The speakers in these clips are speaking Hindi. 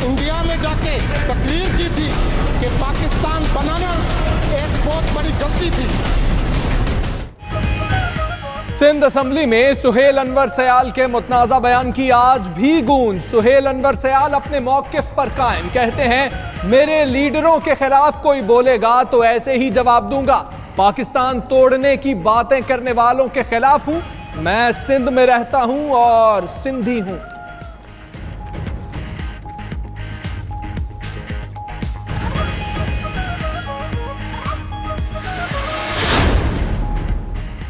इंडिया में जाके तकरीर की थी कि पाकिस्तान बनाना एक बहुत बड़ी गलती थी। सिंध असेंबली में सुहेल अनवर सयाल के मुतनाज़ा बयान की आज भी गूंज। सुहेल अनवर सयाल अपने मौक़िफ़ पर कायम, कहते हैं मेरे लीडरों के खिलाफ कोई बोलेगा तो ऐसे ही जवाब दूंगा। पाकिस्तान तोड़ने की बातें करने वालों के खिलाफ हूं। मैं सिंध में रहता हूं और सिंधी हूं।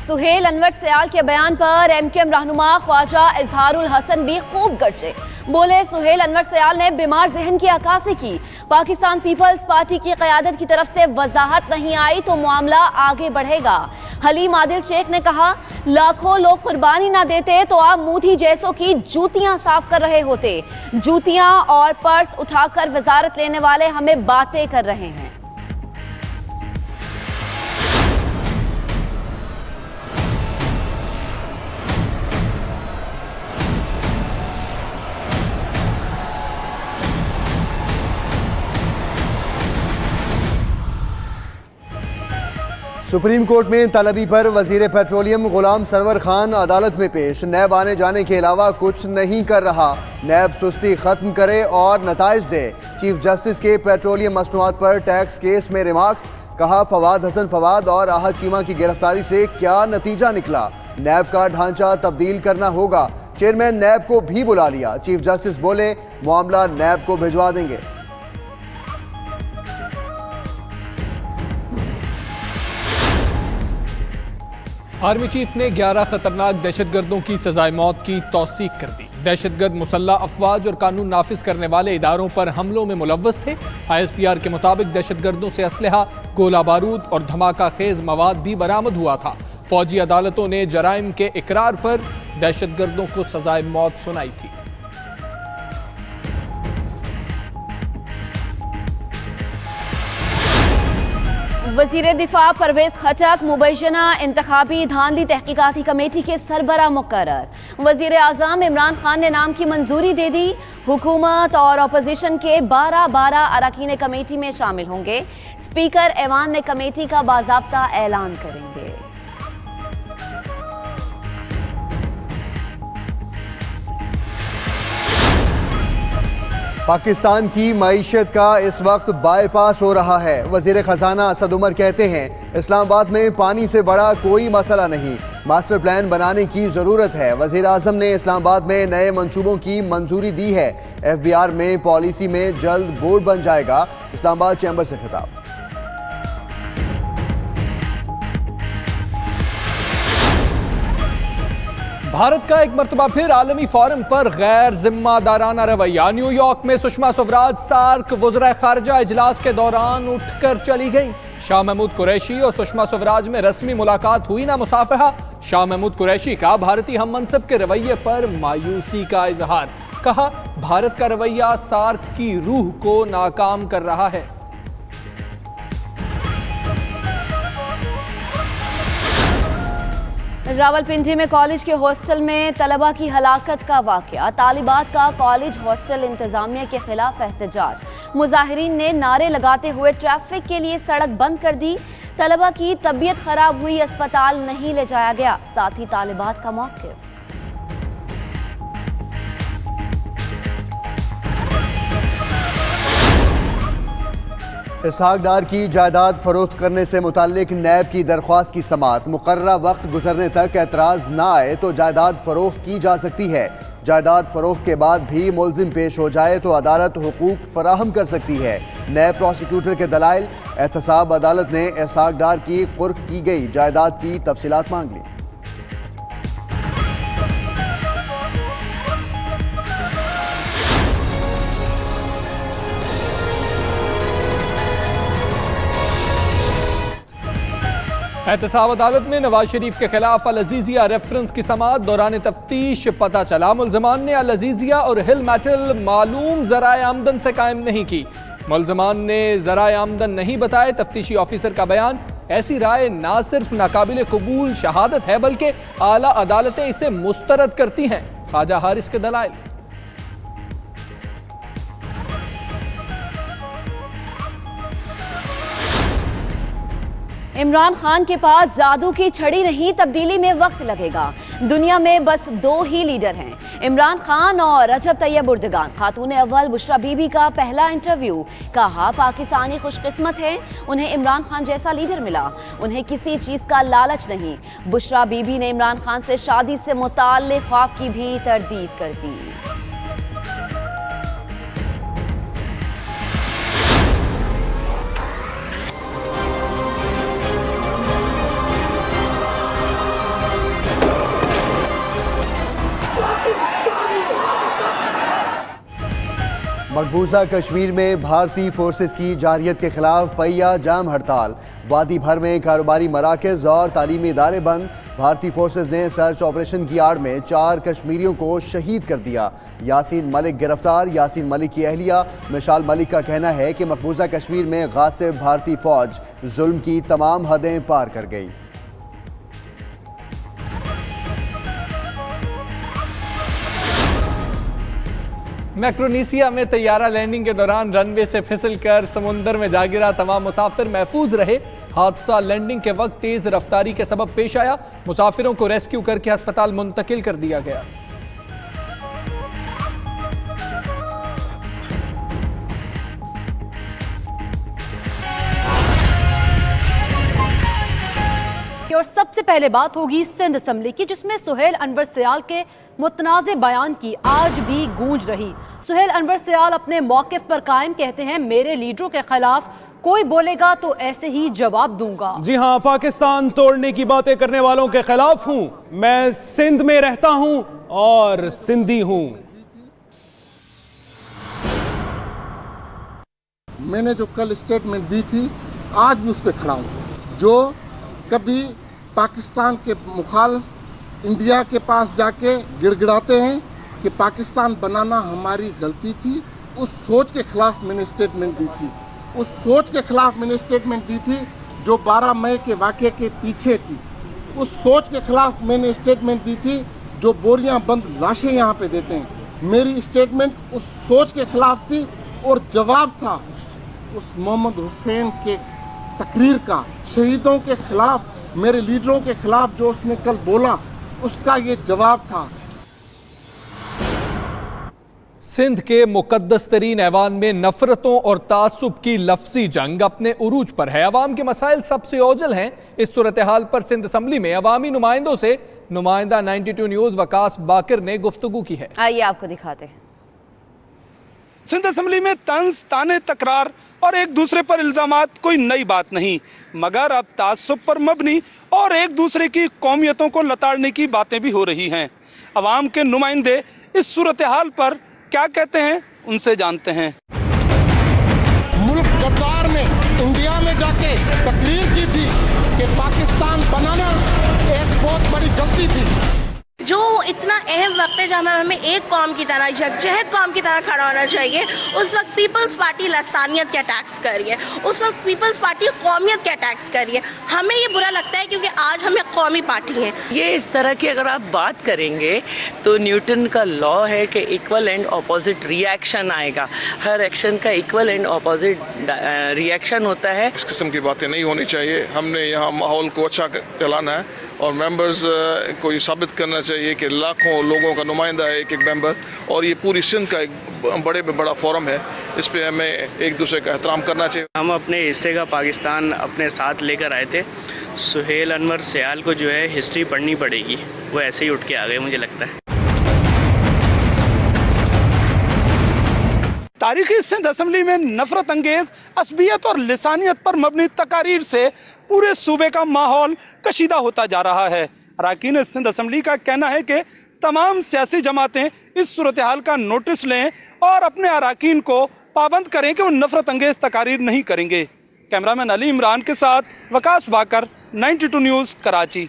सुहेल अनवर सयाल के बयान पर एमकेएम रहनुमा ख्वाजा इजहारुल हसन भी खूब गरजे। बोले सुहेल अनवर सयाल ने बीमार जहन की अक्कासी की। पाकिस्तान पीपल्स पार्टी की क़यादत की तरफ से वजाहत नहीं आई तो मामला आगे बढ़ेगा। हलीम आदिल शेख ने कहा लाखों लोग कुर्बानी ना देते तो आप मोदी जैसों की जूतियां साफ कर रहे होते। जूतियां और पर्स उठाकर वजारत लेने वाले हमें बातें कर रहे हैं। सुप्रीम कोर्ट में तलबी पर वजीर पेट्रोलियम गुलाम सरवर खान अदालत में पेश। नैब आने जाने के अलावा कुछ नहीं कर रहा। नैब सुस्ती खत्म करे और नताइज दे। चीफ जस्टिस के पेट्रोलियम मसनूआत पर टैक्स केस में रिमार्क्स। कहा फवाद हसन फवाद और आहद चीमा की गिरफ्तारी से क्या नतीजा निकला। नैब का ढांचा तब्दील करना होगा। चेयरमैन नैब को भी बुला लिया। चीफ जस्टिस बोले मामला नैब को भिजवा देंगे। आर्मी चीफ ने 11 खतरनाक दहशतगर्दों की सजाए मौत की तौसीक कर दी। दहशतगर्द मुसल्लह अफवाज और कानून नाफिज करने वाले इदारों पर हमलों में मुलव्वस थे। ISPR के मुताबिक दहशतगर्दों से असलहा, गोला बारूद और धमाका खेज मवाद भी बरामद हुआ था। फौजी अदालतों ने जराइम के इकरार पर दहशतगर्दों को सजाए मौत सुनाई थी। वज़ीर दिफा परवेज खटक मुबैना इंतखाबी धांधली तहकीकाती कमेटी के सरबरा मुकर्रर। वज़ीर आज़म इमरान खान ने नाम की मंजूरी दे दी। हुकूमत और अपोजिशन के 12 अरकान कमेटी में शामिल होंगे। स्पीकर ऐवान ने कमेटी का बाज़ाब्ता ऐलान करेंगे। पाकिस्तान की मईशत का इस वक्त बाईपास हो रहा है। वजीर खजाना असद उमर कहते हैं इस्लामाबाद में पानी से बड़ा कोई मसला नहीं, मास्टर प्लान बनाने की ज़रूरत है। वजीर आज़म ने इस्लामाबाद में नए मंसूबों की मंजूरी दी है। FBR में पॉलिसी में जल्द बोर्ड बन जाएगा। इस्लामाबाद चैम्बर से खिताब। भारत का एक मरतबा फिर आलमी फोरम पर गैर जिम्मेदाराना रवैया। न्यूयॉर्क में सुषमा स्वराज सार्क वज़राए खारजा इजलास के दौरान उठकर चली गई। शाह महमूद कुरैशी और सुषमा स्वराज में रस्मी मुलाकात हुई ना मुसाफहा। शाह महमूद कुरैशी का भारतीय हम मनसब के रवैये पर मायूसी का इजहार। कहा भारत का रवैया सार्क की रूह को नाकाम कर रहा है। रावलपिंडी में कॉलेज के हॉस्टल में तलबा की हलाकत का वाकया। तालिबात का कॉलेज हॉस्टल इंतजामिया के खिलाफ एहतजाज। मुजाहिरीन ने नारे लगाते हुए ट्रैफिक के लिए सड़क बंद कर दी। तलबा की तबीयत खराब हुई, अस्पताल नहीं ले जाया गया। साथ ही तालिबात का मौक़िफ़। इसहाक डार की जायदाद फरोख्त करने से मुताल्लिक नैब की दरख्वास्त की समाअत। मुकर्ररा वक्त गुजरने तक एतराज़ ना आए तो जायदाद फरोख्त की जा सकती है। जायदाद फरोख्त के बाद भी मुल्जिम पेश हो जाए तो अदालत हुकूक फराहम कर सकती है। नैब प्रोसिक्यूटर के दलाइल। एहतसाब अदालत ने इसहाक डार की कुर्क की गई जायदाद की तफसीलात मांग ली। एहतसाब अदालत में नवाज शरीफ के खिलाफ अल अजीजिया रेफरेंस की समाअत। दौरान तफ्तीश पता चला मुल्जमान ने अल अजीजिया और हिल मेटल मालूम ज़राए आमदन से कायम नहीं की। मुल्जमान ने ज़राए आमदन नहीं बताए। तफ्तीशी ऑफिसर का बयान ऐसी राय ना सिर्फ नाकाबिल कबूल शहादत है बल्कि आला अदालतें इसे मुस्तरद करती हैं। ख्वाजा हारिस के दलाइल। इमरान खान के पास जादू की छड़ी नहीं, तब्दीली में वक्त लगेगा। दुनिया में बस 2 ही लीडर हैं, इमरान खान और रजब तैयब उर्दगान। खातून अव्वल बुशरा बीबी का पहला इंटरव्यू, कहा पाकिस्तानी खुशकिस्मत है, उन्हें इमरान खान जैसा लीडर मिला, उन्हें किसी चीज का लालच नहीं। बुशरा बीबी ने इमरान खान से शादी से मुताल्लिक ख्वाब की भी तरदीद कर दी। मकबूजा कश्मीर में भारतीय फोर्सेस की जारियत के खिलाफ पहिया जाम हड़ताल। वादी भर में कारोबारी मराकज़ और तालीमी इदारे बंद। भारतीय फोर्सेस ने सर्च ऑपरेशन की आड़ में 4 कश्मीरियों को शहीद कर दिया। यासीन मलिक गिरफ्तार। यासीन मलिक की अहलिया मिशाल मलिक का कहना है कि मकबूजा कश्मीर में गासिब भारतीय फौज जुल्म की तमाम हदें पार कर गई। मैक्रोनेशिया में तैयारा लैंडिंग के दौरान रनवे से फिसलकर समुंदर में जा गिरा। तमाम मुसाफिर महफूज रहे। हादसा लैंडिंग के वक्त तेज रफ्तारी के सबब पेश आया। मुसाफिरों को रेस्क्यू करके अस्पताल मुंतकिल कर दिया गया। और सबसे पहले बात होगी सिंध असम्बली की, जिसमें सुहेल अनवर सयाल के मुतनाज़े बयान की आज भी गूंज रही। सुहेल अनवर सयाल अपने मौक़िफ़ पर कायम, कहते हैं मेरे लीडरों के खिलाफ कोई बोलेगा तो ऐसे ही जवाब दूंगा। जी हाँ, पाकिस्तान तोड़ने की बातें करने वालों के खिलाफ हूँ। मैं सिंध में रहता हूँ और सिंधी हूँ। मैंने जो कल स्टेटमेंट दी थी, आज भी उस पर खड़ा हूँ। जो कभी पाकिस्तान के मुखालिफ इंडिया के पास जाके गिड़गिड़ाते हैं कि पाकिस्तान बनाना हमारी गलती थी, उस सोच के खिलाफ मैंने स्टेटमेंट दी थी। उस सोच के खिलाफ मैंने स्टेटमेंट दी थी जो 12 मई के वाक़े के पीछे थी। उस सोच के खिलाफ मैंने स्टेटमेंट दी थी जो बोरियां बंद लाशें यहाँ पे देते हैं। मेरी स्टेटमेंट उस सोच के खिलाफ थी और जवाब था उस मोहम्मद हुसैन के तकरीर का, शहीदों के खिलाफ, मेरे लीडरों के खिलाफ जो उसने कल बोला, उसका ये जवाब था। सिंध के मुकद्दस तरीन ऐवान में नफरतों और तासुब की लफ्जी जंग अपने उरूज पर है। अवाम के मसाइल सबसे ओझल हैं। इस सूरत हाल पर सिंध असम्बली में अवामी नुमाइंदों से नुमाइंदा 92 न्यूज़ वकास बाकर ने गुफ्तगू की है। आइए आपको दिखाते हैं। सिंध असम्बली में तंज, ताने, तकरार और एक दूसरे पर इल्जामात कोई नई बात नहीं, मगर अब तासुब पर मबनी और एक दूसरे की कौमियतों को लताड़ने की बातें भी हो रही हैं। अवाम के नुमाइंदे इस सूरत हाल पर क्या कहते हैं, उनसे जानते हैं। मुल्क गद्दार ने इंडिया में जाके तकरीर की थी कि पाकिस्तान बनाना एक बहुत बड़ी गलती थी। जो इतना अहम वक्त है जब हमें एक कौम की तरह, यकजहत कौम की तरह खड़ा होना चाहिए, उस वक्त पीपल्स पार्टी लसानियत के अटैक्स कर रही है, उस वक्त पीपल्स पार्टी कौमियत के अटैक्स कर रही है। हमें ये बुरा लगता है क्योंकि आज हम एक कौमी पार्टी हैं। ये इस तरह की अगर आप बात करेंगे तो न्यूटन का लॉ है कि इक्वल एंड ऑपोजिट रिएक्शन आएगा। हर एक्शन का इक्वल एंड ऑपोजिट रिएक्शन होता है। इस किस्म की बातें नहीं होनी चाहिए। हमने यहाँ माहौल को अच्छा चलाना है और मेंबर्स को ये साबित करना चाहिए कि लाखों लोगों का नुमाइंदा है एक मेंबर, और ये पूरी सिंध का एक बड़े में बड़ा फोरम है। इस पे हमें एक दूसरे का एहतराम करना चाहिए। हम अपने हिस्से का पाकिस्तान अपने साथ लेकर आए थे। सुहेल अनवर सयाल को जो है हिस्ट्री पढ़नी पड़ेगी, वो ऐसे ही उठ के आ गए मुझे लगता है। तारीखी सिंध असम्बली में नफरत अंगेज, असबियत और लिसानियत पर मबनी तकारीर से पूरे सूबे का माहौल कशीदा होता जा रहा है। अरकान सिंध असम्बली का कहना है कि तमाम सियासी जमातें इस सूरत हाल का नोटिस लें और अपने अरकान को पाबंद करें कि वो नफरत अंगेज तकारीर नहीं करेंगे। कैमरामैन अली इमरान के साथ वकास बाकर, 92 न्यूज़, कराची।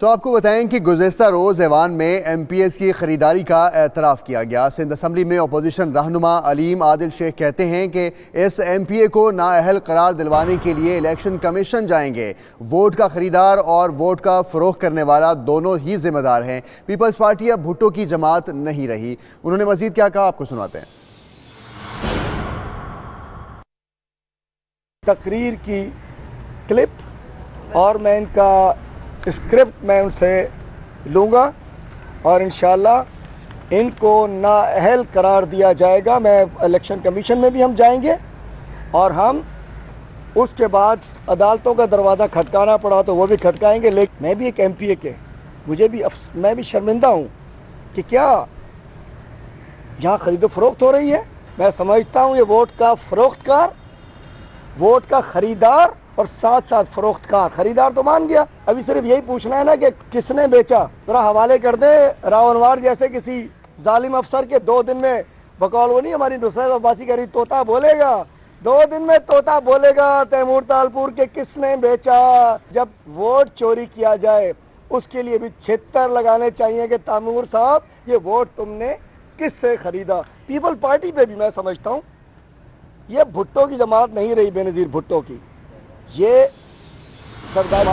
तो आपको बताएं कि गुज़िश्ता रोज़ ऐवान में MPS की ख़रीदारी का एतराफ़ किया गया। सिंध असम्बली में अपोजिशन रहनुमा अलीम आदिल शेख कहते हैं कि इस MPA को नाअहल करार दिलवाने के लिए इलेक्शन कमीशन जाएंगे। वोट का ख़रीदार और वोट का फ़रोख्त करने वाला दोनों ही ज़िम्मेदार हैं। पीपल्स पार्टी अब भुट्टो की जमात नहीं रही। उन्होंने मज़ीद क्या कहा, आपको सुनाते हैं। तकरीर की क्लिप और मैं इनका स्क्रिप्ट मैं उनसे लूँगा और इंशाल्लाह इनको नाअहल करार दिया जाएगा। मैं इलेक्शन कमीशन में भी हम जाएंगे और हम उसके बाद अदालतों का दरवाज़ा खटकाना पड़ा तो वो भी खटकाएंगे। लेकिन मैं भी एक MPA के मैं भी शर्मिंदा हूँ कि क्या यहाँ खरीदो फरोख्त हो रही है। मैं समझता हूँ ये वोट का फरोख्तकार, वोट का खरीदार और साथ साथ फरोख्तकार। खरीदार तो मान गया, अभी सिर्फ यही पूछना है ना कि किसने बेचा। जरा हवाले कर दे राव अनवर जैसे किसी जालिम अफसर के 2 दिन में बकौल। वो नहीं हमारी नुसरत अब्बासी कह रही तोता बोलेगा, 2 दिन में तोता बोलेगा तैमूर तालपुर के किसने बेचा। जब वोट चोरी किया जाए उसके लिए भी 76 लगाने चाहिए कि तैमूर साहब ये वोट तुमने किससे खरीदा। पीपल पार्टी पे भी मैं समझता हूँ ये भुट्टो की जमात नहीं रही, बेनज़ीर भुट्टो की, ये सरदार